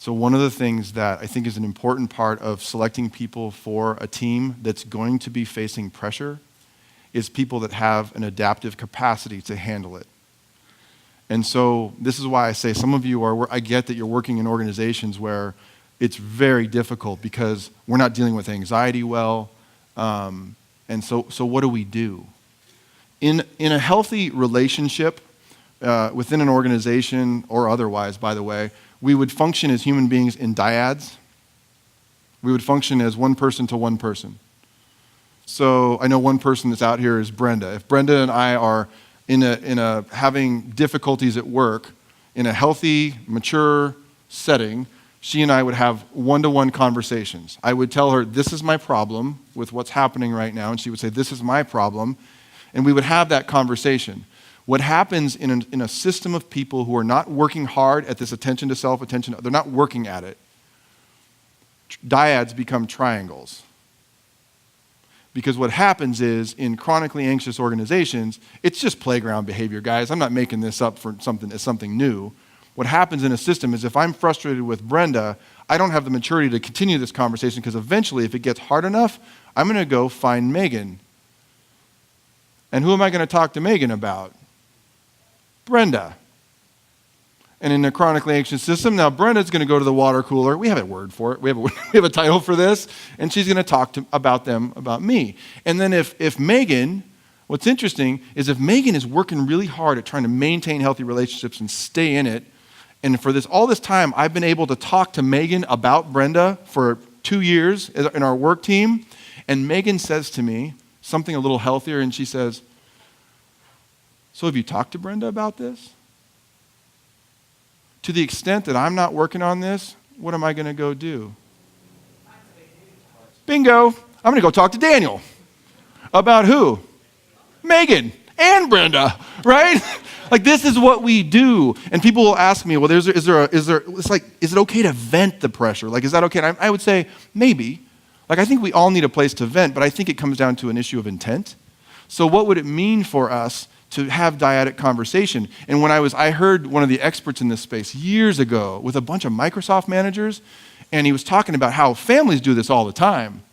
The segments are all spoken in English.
So one of the things that I think is an important part of selecting people for a team that's going to be facing pressure is people that have an adaptive capacity to handle it. And so this is why I say some of you I get that you're working in organizations where it's very difficult because we're not dealing with anxiety well. And so what do we do? In a healthy relationship within an organization or otherwise, by the way, we would function as human beings in dyads. We would function as one person to one person. So I know one person that's out here is Brenda. If Brenda and I are in a having difficulties at work, in a healthy, mature setting, she and I would have one-to-one conversations. I would tell her, this is my problem with what's happening right now, and she would say, this is my problem, and we would have that conversation. What happens in a system of people who are not working hard at this attention to self, they're not working at it, dyads become triangles. Because what happens is, in chronically anxious organizations, it's just playground behavior, guys. I'm not making this up for something new. What happens in a system is if I'm frustrated with Brenda, I don't have the maturity to continue this conversation because eventually, if it gets hard enough, I'm going to go find Megan. And who am I going to talk to Megan about? Brenda. And in a chronically anxious system, now Brenda's going to go to the water cooler. We have a word for it. We have a title for this. And she's going to talk about me. And then if Megan, what's interesting is if Megan is working really hard at trying to maintain healthy relationships and stay in it, and for all this time, I've been able to talk to Megan about Brenda for 2 years in our work team, and Megan says to me something a little healthier, and she says, so have you talked to Brenda about this? To the extent that I'm not working on this, what am I going to go do? Bingo. I'm going to go talk to Daniel. About who? Megan and Brenda, right? Like, this is what we do. And people will ask me, well, is it okay to vent the pressure? Like, is that okay? And I would say, maybe. Like, I think we all need a place to vent, but I think it comes down to an issue of intent. So what would it mean for us to have dyadic conversation? And when I heard one of the experts in this space years ago with a bunch of Microsoft managers, and he was talking about how families do this all the time.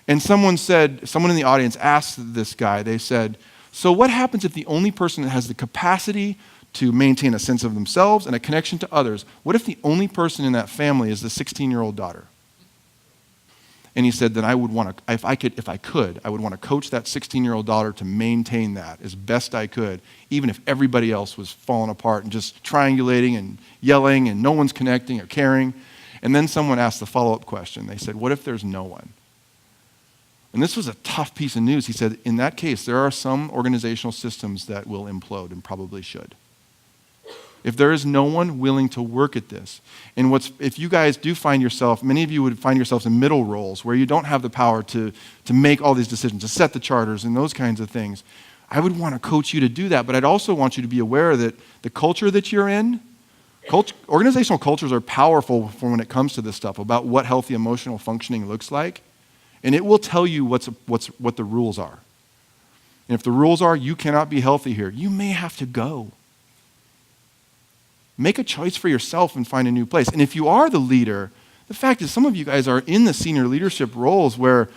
And someone in the audience asked this guy, they said, so what happens if the only person that has the capacity to maintain a sense of themselves and a connection to others, what if the only person in that family is the 16-year-old daughter? And he said that I would want to, if I could, I would want to coach that 16-year-old daughter to maintain that as best I could, even if everybody else was falling apart and just triangulating and yelling and no one's connecting or caring. And then someone asked the follow-up question. They said, what if there's no one? And this was a tough piece of news. He said, in that case, there are some organizational systems that will implode and probably should. If there is no one willing to work at this, and if you guys do find yourself, many of you would find yourselves in middle roles where you don't have the power to make all these decisions, to set the charters and those kinds of things, I would want to coach you to do that, but I'd also want you to be aware that the culture that you're in, organizational cultures are powerful for when it comes to this stuff, about what healthy emotional functioning looks like, and it will tell you what the rules are. And if the rules are, you cannot be healthy here, you may have to go. Make a choice for yourself and find a new place. And if you are the leader, the fact is some of you guys are in the senior leadership roles where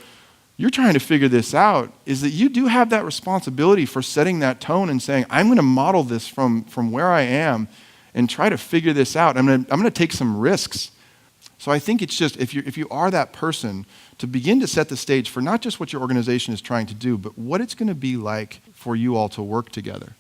you're trying to figure this out, is that you do have that responsibility for setting that tone and saying, I'm going to model this from where I am and try to figure this out. I'm going to take some risks. So I think it's just, if you are that person, to begin to set the stage for not just what your organization is trying to do, but what it's going to be like for you all to work together.